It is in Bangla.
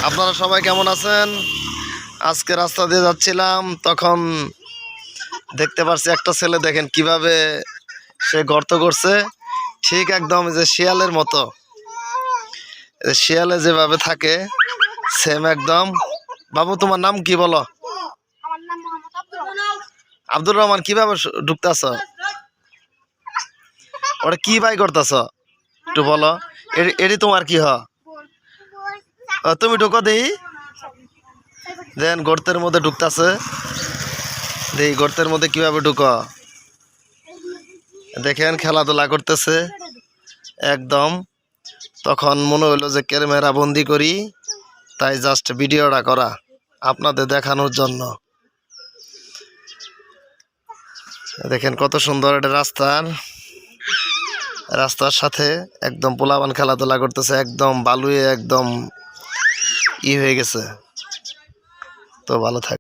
আপনারা সবাই কেমন আছেন? আজকে রাস্তা দিয়ে যাচ্ছিলাম, তখন দেখতে পাচ্ছি একটা ছেলে, দেখেন কিভাবে সে গর্ত করছে, ঠিক একদম যে শিয়ালের মতো। শিয়ালে যেভাবে থাকে সেম একদম। বাবু, তোমার নাম কি বলো? আব্দুর রহমান। কিভাবে ঢুকতেছ? ওটা কি বাই করতেছ একটু বলো। এটি তোমার কি তুমি ঢুকো দেই। দেন গর্তের মধ্যে ঢুকতেছে, দেই গর্তের মধ্যে কিভাবে ঢুকো। দেখেন খেলাধুলা করতেছে একদম। তখন মনে হইলো যে ক্যামেরা বন্দি করি, তাই জাস্ট ভিডিওটা করা আপনাদের দেখানোর জন্য। দেখেন কত সুন্দর এটা রাস্তার সাথে একদম পোলাপান খেলাধুলা করতেছে, একদম বালুয়ে একদম হয়ে গেছে। তো ভালো থাকে।